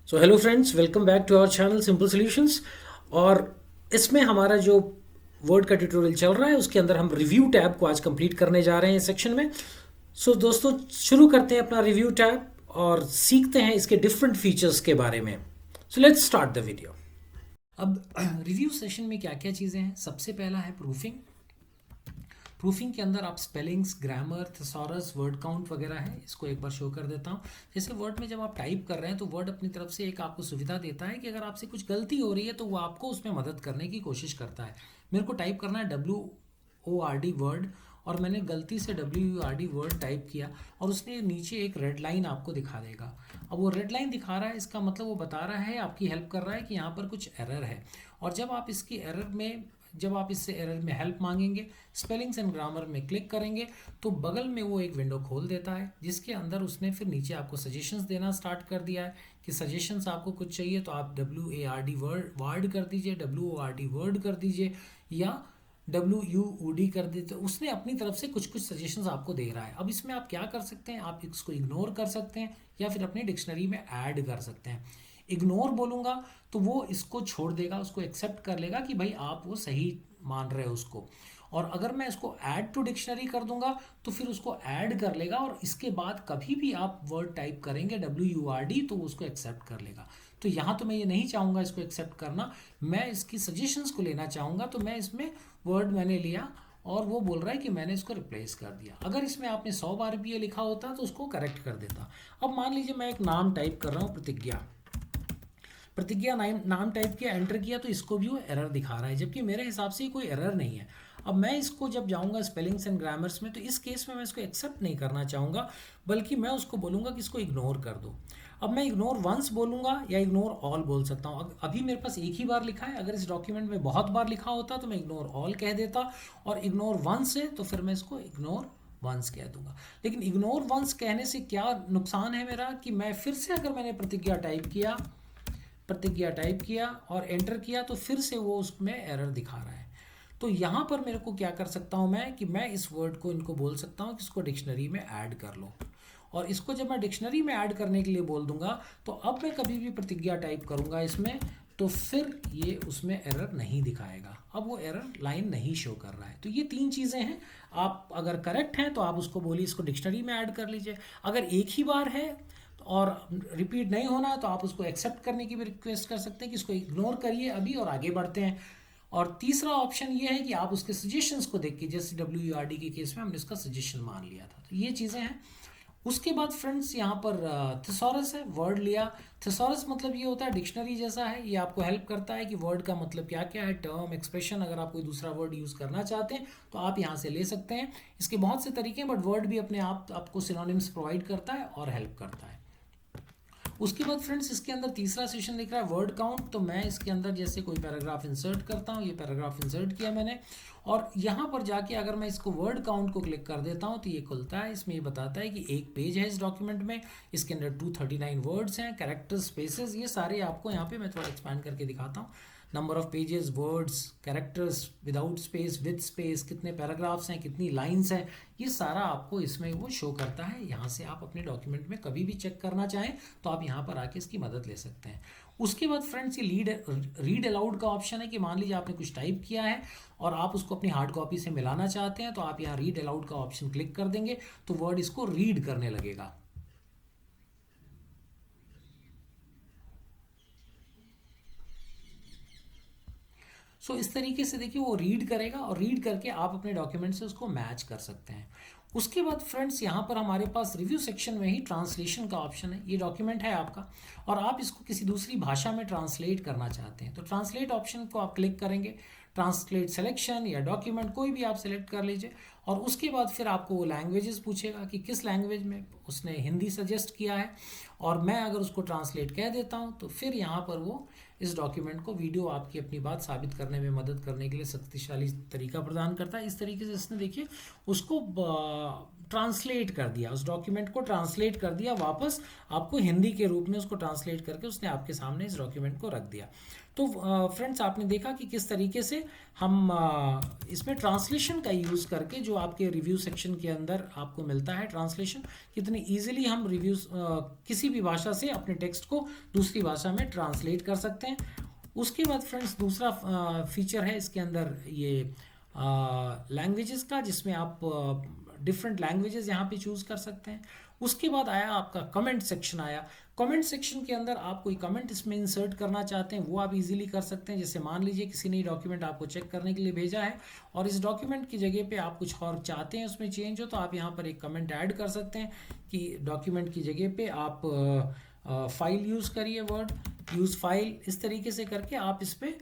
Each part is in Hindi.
So hello friends, welcome back to our channel simple solutions. और इसमें हमारा जो वर्ड का ट्यूटोरियल चल रहा है उसके अंदर हम रिव्यू टैब को आज कंप्लीट करने जा रहे हैं इस सेक्शन में। दोस्तों, शुरू करते हैं अपना रिव्यू टैब और सीखते हैं इसके डिफरेंट फीचर्स के बारे में। Let's start the video. अब रिव्यू सेशन में क्या क्या चीज़ें हैं। सबसे पहला है प्रूफिंग। प्रूफिंग के अंदर आप spellings, grammar, thesaurus, word count वगैरह है, इसको एक बार शो कर देता हूँ। जैसे वर्ड में जब आप टाइप कर रहे हैं तो वर्ड अपनी तरफ से एक आपको सुविधा देता है कि अगर आपसे कुछ गलती हो रही है तो वो आपको उसमें मदद करने की कोशिश करता है। मेरे को टाइप करना है WORD वर्ड, और मैंने गलती से WORD वर्ड टाइप किया और उसने नीचे एक रेड लाइन आपको दिखा देगा। अब वो रेड लाइन दिखा रहा है, इसका मतलब वो बता रहा है, आपकी हेल्प कर रहा है कि यहाँ पर कुछ एरर है। और जब आप इससे एरर में हेल्प मांगेंगे, स्पेलिंग्स एंड ग्रामर में क्लिक करेंगे तो बगल में वो एक विंडो खोल देता है जिसके अंदर उसने फिर नीचे आपको सजेशंस देना स्टार्ट कर दिया है कि सजेशंस आपको कुछ चाहिए तो आप WARD वर्ड कर दीजिए, WORD वर्ड कर दीजिए या WUOD कर दीजिए। तो उसने अपनी तरफ से कुछ कुछ सजेशंस आपको दे रहा है। अब इसमें आप क्या कर सकते हैं, आप इसको इग्नोर कर सकते हैं या फिर अपनी डिक्शनरी में ऐड कर सकते हैं। इग्नोर बोलूँगा तो वो इसको छोड़ देगा, उसको एक्सेप्ट कर लेगा कि भाई आप वो सही मान रहे हो उसको। और अगर मैं इसको ऐड टू डिक्शनरी कर दूंगा तो फिर उसको ऐड कर लेगा और इसके बाद कभी भी आप वर्ड टाइप करेंगे WURD तो उसको एक्सेप्ट कर लेगा। तो यहाँ तो मैं ये नहीं चाहूँगा इसको एक्सेप्ट करना, मैं इसकी सजेशंस को लेना चाहूँगा। तो मैं इसमें वर्ड मैंने लिया और वो बोल रहा है कि मैंने इसको रिप्लेस कर दिया। अगर इसमें आपने 100 बार भी ये लिखा होता तो उसको करेक्ट कर देता। अब मान लीजिए मैं एक नाम टाइप कर रहा हूँ, प्रतिज्ञा। नाम टाइप किया, एंटर किया तो इसको भी वो एरर दिखा रहा है, जबकि मेरे हिसाब से कोई एरर नहीं है। अब मैं इसको जब जाऊंगा स्पेलिंग्स एंड ग्रामर्स में तो इस केस में मैं इसको एक्सेप्ट नहीं करना चाहूँगा, बल्कि मैं उसको बोलूँगा कि इसको इग्नोर कर दो। अब मैं इग्नोर वंस बोलूँगा या इग्नोर ऑल बोल सकता हूँ। अभी मेरे पास एक ही बार लिखा है, अगर इस डॉक्यूमेंट में बहुत बार लिखा होता तो मैं इग्नोर ऑल कह देता, और इग्नोर वंस है तो फिर मैं इसको इग्नोर वंस कह दूंगा। लेकिन इग्नोर वंस कहने से क्या नुकसान है मेरा, कि मैं फिर से अगर मैंने प्रतिज्ञा टाइप किया और एंटर किया तो फिर से वो उसमें एरर दिखा रहा है। तो यहाँ पर मेरे को क्या कर सकता हूँ मैं, कि मैं इस वर्ड को इनको बोल सकता हूँ कि इसको डिक्शनरी में ऐड कर लो। और इसको जब मैं डिक्शनरी में ऐड करने के लिए बोल दूंगा तो अब मैं कभी भी प्रतिज्ञा टाइप करूँगा इसमें तो फिर ये उसमें एरर नहीं दिखाएगा। अब वो एरर लाइन नहीं शो कर रहा है। तो ये तीन चीज़ें हैं। आप अगर करेक्ट हैं तो आप उसको बोलिए इसको डिक्शनरी में ऐड कर लीजिए। अगर एक ही बार है और रिपीट नहीं होना है तो आप उसको एक्सेप्ट करने की भी रिक्वेस्ट कर सकते हैं कि इसको इग्नोर करिए अभी और आगे बढ़ते हैं। और तीसरा ऑप्शन ये है कि आप उसके सजेशंस को देख के, जैसे WURD के केस में हमने इसका सजेशन मान लिया था। तो ये चीज़ें हैं। उसके बाद फ्रेंड्स यहाँ पर थिसॉरस है, वर्ड लिया। थिसॉरस मतलब ये होता है डिक्शनरी जैसा है, ये आपको हेल्प करता है कि वर्ड का मतलब क्या क्या है, टर्म, एक्सप्रेशन। अगर आप कोई दूसरा वर्ड यूज़ करना चाहते हैं तो आप यहाँ से ले सकते हैं। इसके बहुत से तरीके हैं, बट वर्ड भी अपने आप आपको सिनोनिम्स प्रोवाइड करता है और हेल्प करता है। उसके बाद फ्रेंड्स इसके अंदर तीसरा सेशन दिख रहा है वर्ड काउंट। तो मैं इसके अंदर जैसे कोई पैराग्राफ इंसर्ट करता हूँ, ये पैराग्राफ इंसर्ट किया मैंने, और यहाँ पर जाके अगर मैं इसको वर्ड काउंट को क्लिक कर देता हूँ तो ये खुलता है। इसमें ये बताता है कि एक पेज है इस डॉक्यूमेंट में, इसके अंदर 239 वर्ड्स हैं, कैरेक्टर्स, स्पेसेस, ये सारे आपको यहाँ पे मैं थोड़ा एक्सपैंड करके दिखाता हूँ। Number of pages, words, characters, without space, with space, कितने पैराग्राफ्स हैं, कितनी लाइंस हैं, ये सारा आपको इसमें वो शो करता है। यहाँ से आप अपने डॉक्यूमेंट में कभी भी चेक करना चाहें तो आप यहाँ पर आके इसकी मदद ले सकते हैं। उसके बाद फ्रेंड्स ये रीड अलाउड का ऑप्शन है, कि मान लीजिए आपने कुछ टाइप किया है और आप उसको अपनी हार्ड कॉपी से मिलाना चाहते हैं तो आप यहाँ रीड अलाउड का ऑप्शन क्लिक कर देंगे तो वर्ड इसको रीड करने लगेगा। इस तरीके से देखिए वो रीड करेगा और रीड करके आप अपने डॉक्यूमेंट से उसको मैच कर सकते हैं। उसके बाद फ्रेंड्स यहाँ पर हमारे पास रिव्यू सेक्शन में ही ट्रांसलेशन का ऑप्शन है। ये डॉक्यूमेंट है आपका और आप इसको किसी दूसरी भाषा में ट्रांसलेट करना चाहते हैं तो ट्रांसलेट ऑप्शन को आप क्लिक करेंगे। ट्रांसलेट सिलेक्शन या डॉक्यूमेंट कोई भी आप सिलेक्ट कर लीजिए और उसके बाद फिर आपको वो लैंग्वेजेस पूछेगा कि किस लैंग्वेज में। उसने हिंदी सजेस्ट किया है और मैं अगर उसको ट्रांसलेट कह देता हूँ तो फिर यहाँ पर वो इस डॉक्यूमेंट को वीडियो आपकी अपनी बात साबित करने में मदद करने के लिए शक्तिशाली तरीका प्रदान करता है। इस तरीके से इसने देखिए उसको ट्रांसलेट कर दिया, उस डॉक्यूमेंट को ट्रांसलेट कर दिया वापस आपको हिंदी के रूप में, उसको ट्रांसलेट करके उसने आपके सामने इस डॉक्यूमेंट को रख दिया। तो फ्रेंड्स आपने देखा कि किस तरीके से हम इसमें ट्रांसलेशन का यूज़ करके जो आपके रिव्यू सेक्शन के अंदर आपको मिलता है ट्रांसलेशन, कितनी ईजिली हम रिव्यूज़ किसी भी भाषा से अपने टेक्स्ट को दूसरी भाषा में ट्रांसलेट कर सकते हैं। उसके बाद फ्रेंड्स दूसरा फीचर है इसके अंदर ये लैंग्वेजेस का, जिसमें आप डिफरेंट लैंग्वेजेस यहाँ पे चूज़ कर सकते हैं। उसके बाद आया आपका कमेंट सेक्शन आया। कमेंट सेक्शन के अंदर आप कोई कमेंट इसमें इंसर्ट करना चाहते हैं वो आप इजीली कर सकते हैं। जैसे मान लीजिए किसी ने डॉक्यूमेंट आपको चेक करने के लिए भेजा है और इस डॉक्यूमेंट की जगह पे आप कुछ और चाहते हैं उसमें चेंज हो, तो आप यहाँ पर एक कमेंट ऐड कर सकते हैं कि डॉक्यूमेंट की जगह पे आप फाइल यूज़ करिए, वर्ड यूज़ फाइल, इस तरीके से करके आप इस पर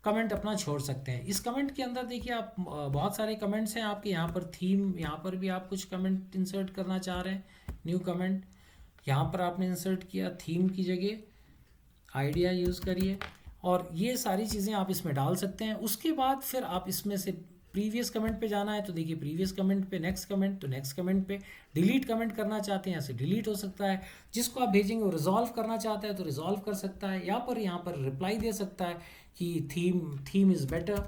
कमेंट अपना छोड़ सकते हैं। इस कमेंट के अंदर देखिए आप बहुत सारे कमेंट्स हैं आपके, यहाँ पर थीम, यहाँ पर भी आप कुछ कमेंट इंसर्ट करना चाह रहे हैं, न्यू कमेंट यहाँ पर आपने इंसर्ट किया, थीम की जगह आइडिया यूज़ करिए, और ये सारी चीज़ें आप इसमें डाल सकते हैं। उसके बाद फिर आप इसमें से प्रीवियस कमेंट पे जाना है तो देखिए प्रीवियस कमेंट पे, नेक्स्ट कमेंट तो नेक्स्ट कमेंट पे, डिलीट कमेंट करना चाहते हैं यहाँ से डिलीट हो सकता है, जिसको आप भेजेंगे वो रिजॉल्व करना चाहता है तो रिजॉल्व कर सकता है, यहाँ पर रिप्लाई दे सकता है कि theme is better,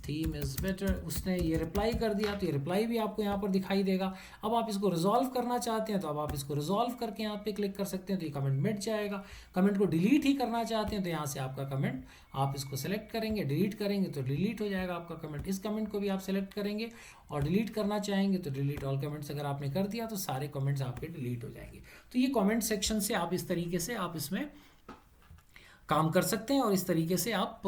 theme is better, उसने ये रिप्लाई कर दिया तो ये रिप्लाई भी आपको यहाँ पर दिखाई देगा। अब आप इसको रिजॉल्व करना चाहते हैं तो अब आप इसको रिजॉल्व करके यहाँ पे क्लिक कर सकते हैं तो ये कमेंट मिट जाएगा। कमेंट को डिलीट ही करना चाहते हैं तो यहाँ से आपका कमेंट आप इसको सेलेक्ट करेंगे, डिलीट करेंगे तो डिलीट हो जाएगा आपका कमेंट। इस कमेंट को भी आप सेलेक्ट करेंगे और डिलीट करना चाहेंगे तो डिलीट ऑल कमेंट्स अगर आपने कर दिया तो सारे कमेंट्स आपके डिलीट हो जाएंगे। तो ये कमेंट सेक्शन से आप इस तरीके से आप इसमें काम कर सकते हैं और इस तरीके से आप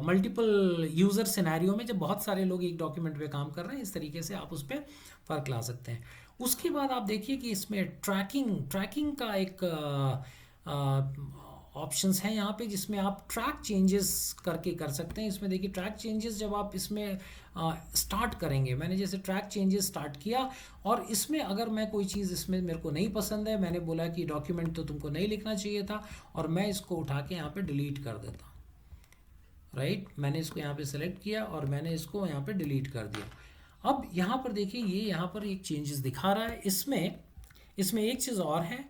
मल्टीपल यूज़र सिनेरियो में जब बहुत सारे लोग एक डॉक्यूमेंट पे काम कर रहे हैं इस तरीके से आप उस पर फ़र्क ला सकते हैं। उसके बाद आप देखिए कि इसमें ट्रैकिंग का एक ऑप्शंस हैं यहाँ पे, जिसमें आप ट्रैक चेंजेस करके कर सकते हैं। इसमें देखिए ट्रैक चेंजेस जब आप इसमें स्टार्ट करेंगे, मैंने जैसे ट्रैक चेंजेस स्टार्ट किया और इसमें अगर मैं कोई चीज़ इसमें मेरे को नहीं पसंद है, मैंने बोला कि डॉक्यूमेंट तो तुमको नहीं लिखना चाहिए था और मैं इसको उठा के यहाँ पे डिलीट कर देता हूँ, राइट, मैंने इसको यहाँ पे सेलेक्ट किया और मैंने इसको यहाँ पे डिलीट कर दिया। अब यहाँ पर देखिए ये यहाँ पर एक चेंजेस दिखा रहा है। इसमें एक चीज़ और है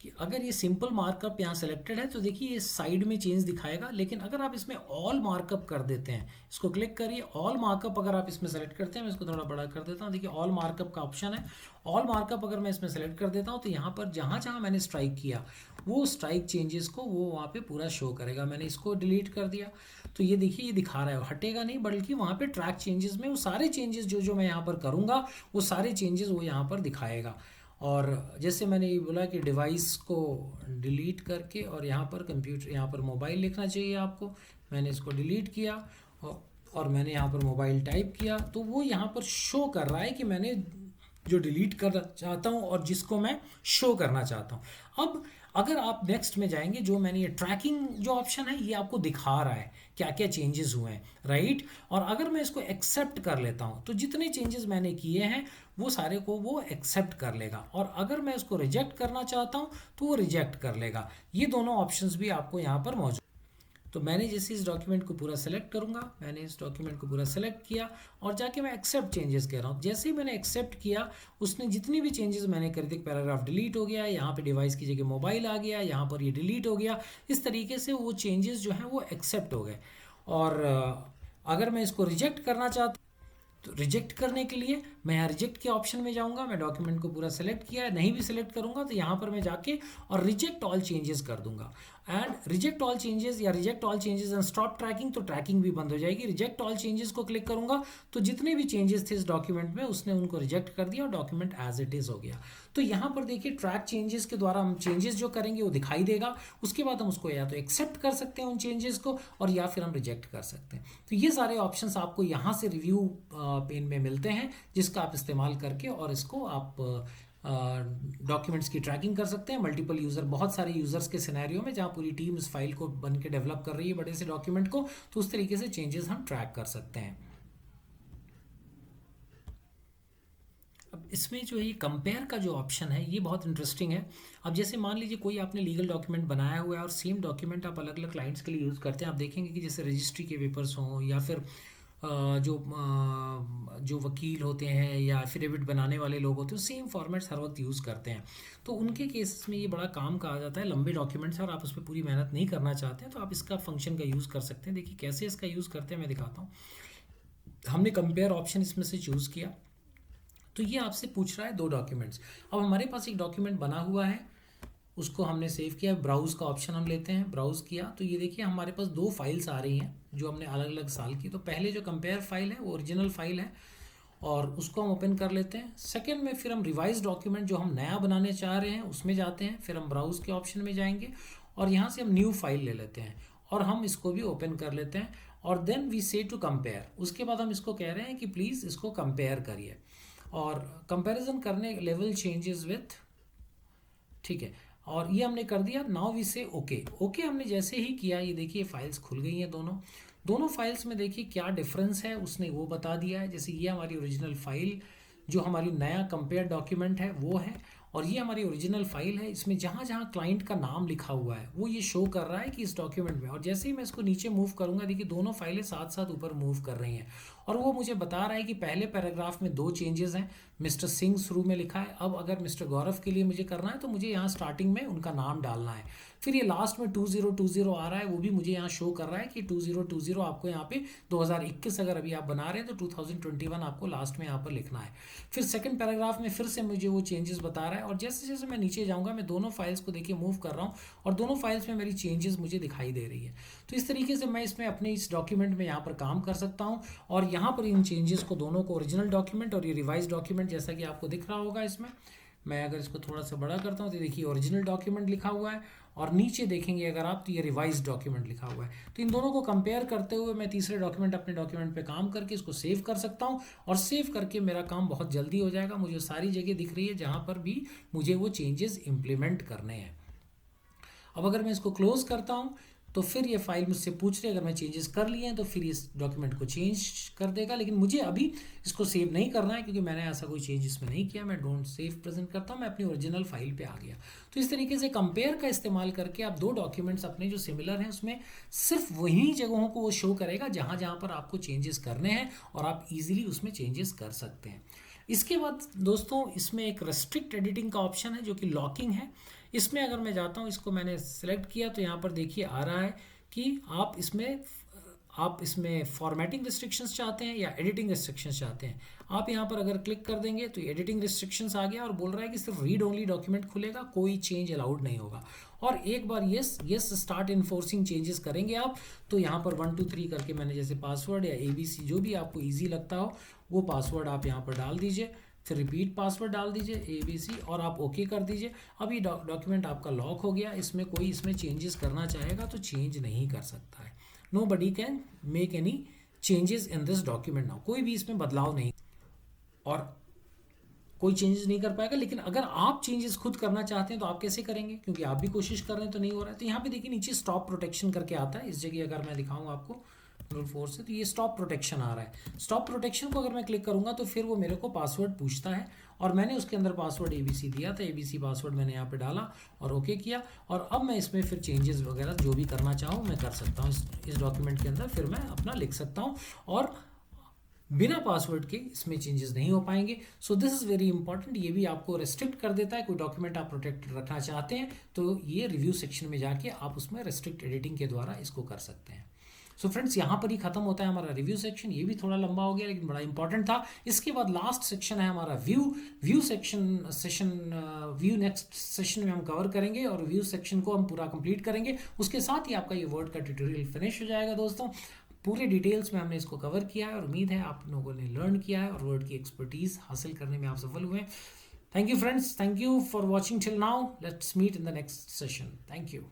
कि अगर ये सिंपल मार्कअप यहाँ सेलेक्टेड है तो देखिए ये साइड में चेंज दिखाएगा, लेकिन अगर आप इसमें ऑल मार्कअप कर देते हैं, इसको क्लिक करिए, ऑल मार्कअप अगर आप इसमें सेलेक्ट करते हैं, मैं इसको थोड़ा बड़ा कर देता हूँ, देखिए ऑल मार्कअप का ऑप्शन है। ऑल मार्कअप अगर मैं इसमें सेलेक्ट कर देता हूँ तो यहाँ पर जहाँ जहाँ मैंने स्ट्राइक किया वो स्ट्राइक चेंजेस को वो वहाँ पे पूरा शो करेगा। मैंने इसको डिलीट कर दिया तो ये देखिए ये दिखा रहा है, हटेगा नहीं बल्कि वहाँ पे ट्रैक चेंजेस में वो सारे चेंजेस जो मैं यहाँ पर करूँगा वो सारे चेंजेस वो यहाँ पर दिखाएगा। और जैसे मैंने ये बोला कि डिवाइस को डिलीट करके और यहाँ पर कंप्यूटर, यहाँ पर मोबाइल लिखना चाहिए आपको, मैंने इसको डिलीट किया और मैंने यहाँ पर मोबाइल टाइप किया तो वो यहाँ पर शो कर रहा है कि मैंने जो डिलीट करना चाहता हूँ और जिसको मैं शो करना चाहता हूँ। अब अगर आप नेक्स्ट में जाएंगे, जो मैंने ये ट्रैकिंग जो ऑप्शन है ये आपको दिखा रहा है क्या क्या चेंजेस हुए हैं, राइट, और अगर मैं इसको एक्सेप्ट कर लेता हूँ तो जितने चेंजेस मैंने किए हैं वो सारे को वो एक्सेप्ट कर लेगा, और अगर मैं इसको रिजेक्ट करना चाहता हूँ तो वो रिजेक्ट कर लेगा। ये दोनों ऑप्शंस भी आपको यहाँ पर मौजूद। तो मैंने जैसे इस डॉक्यूमेंट को पूरा सेलेक्ट करूंगा, मैंने इस डॉक्यूमेंट को पूरा सेलेक्ट किया और जाके मैं एक्सेप्ट चेंजेस कह रहा हूँ। जैसे ही मैंने एक्सेप्ट किया उसने जितनी भी चेंजेस मैंने कर दी, पैराग्राफ डिलीट हो गया, यहाँ पे डिवाइस की जगह मोबाइल आ गया, यहाँ पर ये डिलीट हो गया, इस तरीके से वो चेंजेस जो हैं वो एक्सेप्ट हो गए। और अगर मैं इसको रिजेक्ट करना चाहता तो रिजेक्ट करने के लिए मैं यहाँ रिजेक्ट के ऑप्शन में जाऊँगा, मैं डॉक्यूमेंट को पूरा सेलेक्ट किया है, नहीं भी सिलेक्ट करूँगा तो यहाँ पर मैं जाके और रिजेक्ट ऑल चेंजेस कर दूंगा। एंड रिजेक्ट ऑल चेंजेस या reject all changes and stop tracking, तो ट्रैकिंग भी बंद हो जाएगी। रिजेक्ट ऑल चेंजेस को क्लिक करूँगा तो जितने भी चेंजेस थे इस डॉक्यूमेंट में उसने उनको रिजेक्ट कर दिया और डॉक्यूमेंट एज इट इज़ हो गया। तो यहाँ पर देखिए ट्रैक चेंजेस के द्वारा हम चेंजेस जो करेंगे वो दिखाई देगा, उसके बाद हम उसको या तो एक्सेप्ट कर सकते हैं उन चेंजेस को और या फिर हम रिजेक्ट कर सकते हैं। तो ये सारे ऑप्शंस आपको यहाँ से रिव्यू पेन में मिलते हैं, जिसका आप इस्तेमाल करके और इसको आप डॉक्यूमेंट्स की ट्रैकिंग कर सकते हैं। मल्टीपल यूज़र, बहुत सारे यूज़र्स के सिनेरियो में जहाँ पूरी टीम इस फाइल को बन के डेवलप कर रही है बड़े से डॉक्यूमेंट को, तो उस तरीके से चेंजेस हम ट्रैक कर सकते हैं। अब इसमें जो है ये कंपेयर का जो ऑप्शन है ये बहुत इंटरेस्टिंग है। अब जैसे मान लीजिए कोई आपने लीगल डॉक्यूमेंट बनाया हुआ है और सेम डॉक्यूमेंट आप अलग अलग क्लाइंट्स के लिए यूज़ करते हैं, आप देखेंगे कि जैसे रजिस्ट्री के पेपर्स हों या फिर जो वकील होते हैं या एफिडेविट बनाने वाले लोग होते हैं सेम फॉर्मेट्स हर वक्त यूज़ करते हैं। तो उनके केसेस में ये बड़ा काम का आ जाता है, लंबे डॉक्यूमेंट्स हैं और आप उस पर पूरी मेहनत नहीं करना चाहते हैं तो आप इसका फंक्शन का यूज़ कर सकते हैं। देखिए कैसे इसका यूज़ करते हैं मैं दिखाता हूँ। हमने कंपेयर ऑप्शन इसमें से चूज़ किया, तो ये आपसे पूछ रहा है 2 डॉक्यूमेंट्स। अब हमारे पास एक डॉक्यूमेंट बना हुआ है, उसको हमने सेव किया, ब्राउज़ का ऑप्शन हम लेते हैं, ब्राउज़ किया तो ये देखिए हमारे पास 2 फाइल्स आ रही हैं जो हमने अलग अलग साल की। तो पहले जो कंपेयर फाइल है वो ओरिजिनल फाइल है और उसको हम ओपन कर लेते हैं। सेकंड में फिर हम रिवाइज डॉक्यूमेंट जो हम नया बनाने चाह रहे हैं उसमें जाते हैं, फिर हम ब्राउज़ के ऑप्शन में जाएंगे और यहाँ से हम न्यू फाइल ले लेते हैं और हम इसको भी ओपन कर लेते हैं और देन वी से टू कंपेयर। उसके बाद हम इसको कह रहे हैं कि प्लीज़ इसको कंपेयर करिए और कंपैरिजन करने लेवल चेंजेस विथ, ठीक है, और ये हमने कर दिया। नाउ वी से ओके। ओके हमने जैसे ही किया ये देखिए फाइल्स खुल गई हैं दोनों फाइल्स में। देखिए क्या डिफरेंस है उसने वो बता दिया है। जैसे ये हमारी ओरिजिनल फाइल जो हमारी नया कंपेयर डॉक्यूमेंट है वो है और ये हमारी ओरिजिनल फाइल है। इसमें जहाँ जहाँ क्लाइंट का नाम लिखा हुआ है वो ये शो कर रहा है कि इस डॉक्यूमेंट में, और जैसे ही मैं इसको नीचे मूव करूंगा देखिए दोनों फाइलें साथ साथ ऊपर मूव कर रही हैं और वो मुझे बता रहा है कि पहले पैराग्राफ में 2 चेंजेस हैं, मिस्टर सिंह शुरू में लिखा है, अब अगर मिस्टर गौरव के लिए मुझे करना है तो मुझे यहाँ स्टार्टिंग में उनका नाम डालना है। फिर ये लास्ट में 2020 आ रहा है, वो भी मुझे यहाँ शो कर रहा है कि 2020 आपको यहाँ पे 2021 अगर अभी आप बना रहे हैं तो 2021 आपको लास्ट में यहाँ पर लिखना है। फिर सेकंड पैराग्राफ में फिर से मुझे वो चेंजेस बता रहा है और जैसे जैसे मैं नीचे जाऊँगा मैं दोनों फाइल्स को देखिए मूव कर रहा हूँ और दोनों फाइल्स में मेरी चेंजेस मुझे दिखाई दे रही है। तो इस तरीके से मैं इसमें अपने इस डॉक्यूमेंट में यहाँ पर काम कर सकता हूँ और यहाँ पर इन चेंजेस को दोनों को ओरिजिनल डॉक्यूमेंट और ये रिवाइज डॉक्यूमेंट जैसा कि आपको दिख रहा होगा इसमें, मैं अगर इसको थोड़ा सा बड़ा करता हूँ तो देखिए ओरिजिनल डॉक्यूमेंट लिखा हुआ है और नीचे देखेंगे अगर आप तो ये रिवाइज डॉक्यूमेंट लिखा हुआ है। तो इन दोनों को कंपेयर करते हुए मैं तीसरे डॉक्यूमेंट अपने डॉक्यूमेंट पे काम करके इसको सेव कर सकता हूँ और सेव करके मेरा काम बहुत जल्दी हो जाएगा। मुझे सारी जगह दिख रही है जहाँ पर भी मुझे वो चेंजेस इंप्लीमेंट करने हैं। अब अगर मैं इसको क्लोज करता हूँ तो फिर ये फाइल मुझसे पूछ रही है, अगर मैं चेंजेस कर लिए हैं तो फिर इस डॉक्यूमेंट को चेंज कर देगा, लेकिन मुझे अभी इसको सेव नहीं करना है क्योंकि मैंने ऐसा कोई चेंज इसमें नहीं किया। मैं डोंट सेव प्रेजेंट करता हूँ, मैं अपनी ओरिजिनल फाइल पे आ गया। तो इस तरीके से कंपेयर का इस्तेमाल करके आप 2 डॉक्यूमेंट्स अपने जो सिमिलर हैं उसमें सिर्फ वही जगहों को वो शो करेगा जहाँ जहाँ पर आपको चेंजेस करने हैं और आप ईजिली उसमें चेंजेस कर सकते हैं। इसके बाद दोस्तों इसमें एक रेस्ट्रिक्ट एडिटिंग का ऑप्शन है जो कि लॉकिंग है। इसमें अगर मैं जाता हूँ, इसको मैंने सेलेक्ट किया तो यहाँ पर देखिए आ रहा है कि आप इसमें फॉर्मेटिंग रिस्ट्रिक्शंस चाहते हैं या एडिटिंग रिस्ट्रिक्शंस चाहते हैं। आप यहाँ पर अगर क्लिक कर देंगे तो एडिटिंग रिस्ट्रिक्शंस आ गया और बोल रहा है कि सिर्फ रीड ओनली डॉक्यूमेंट खुलेगा, कोई चेंज अलाउड नहीं होगा। और एक बार यस स्टार्ट इन्फोर्सिंग चेंजेस करेंगे आप तो यहाँ पर 1 2 3 करके मैंने जैसे पासवर्ड या ABC जो भी आपको ईजी लगता हो वो पासवर्ड आप यहाँ पर डाल दीजिए, फिर रिपीट पासवर्ड डाल दीजिए ABC और आप ओके कर दीजिए। अब ये डॉक्यूमेंट आपका लॉक हो गया, इसमें कोई इसमें चेंजेस करना चाहेगा तो चेंज नहीं कर सकता है। Nobody can make any changes in this document now, कोई भी इसमें बदलाव नहीं और कोई चेंजेस नहीं कर पाएगा। लेकिन अगर आप चेंजेस खुद करना चाहते हैं तो आप कैसे करेंगे, क्योंकि आप भी कोशिश कर रहे हैं तो नहीं हो रहा है। तो यहाँ पे देखिए नीचे स्टॉप प्रोटेक्शन करके आता है, इस जगह अगर मैं दिखाऊँ आपको कंट्रोल 4 से तो ये स्टॉप प्रोटेक्शन आ रहा है। स्टॉप प्रोटेक्शन को अगर मैं क्लिक करूंगा तो फिर वो मेरे को पासवर्ड पूछता है और मैंने उसके अंदर पासवर्ड ABC दिया था, ABC पासवर्ड मैंने यहाँ पे डाला और ओके किया और अब मैं इसमें फिर चेंजेस वगैरह जो भी करना चाहूँ मैं कर सकता हूँ। इस डॉक्यूमेंट के अंदर फिर मैं अपना लिख सकता हूँ और बिना पासवर्ड के इसमें चेंजेस नहीं हो पाएंगे। So this is very important, ये भी आपको रेस्ट्रिक्ट कर देता है। कोई डॉक्यूमेंट आप प्रोटेक्टेड रखना चाहते हैं तो ये रिव्यू सेक्शन में जाके आप उसमें रेस्ट्रिक्ट एडिटिंग के द्वारा इसको कर सकते हैं। सो फ्रेंड्स यहाँ पर ही खत्म होता है हमारा रिव्यू सेक्शन। ये भी थोड़ा लंबा हो गया लेकिन बड़ा इंपॉर्टेंट था। इसके बाद लास्ट सेक्शन है हमारा व्यू नेक्स्ट सेशन में हम कवर करेंगे और व्यू सेक्शन को हम पूरा कंप्लीट करेंगे। उसके साथ ही आपका ये वर्ड का ट्यूटोरियल फिनिश हो जाएगा दोस्तों। पूरे डिटेल्स में हमने इसको कवर किया है और उम्मीद है आप लोगों ने लर्न किया है और वर्ड की एक्सपर्टीज हासिल करने में आप सफल हुए। Thank you friends, thank you for watching till now. Let's meet in the next session. Thank you.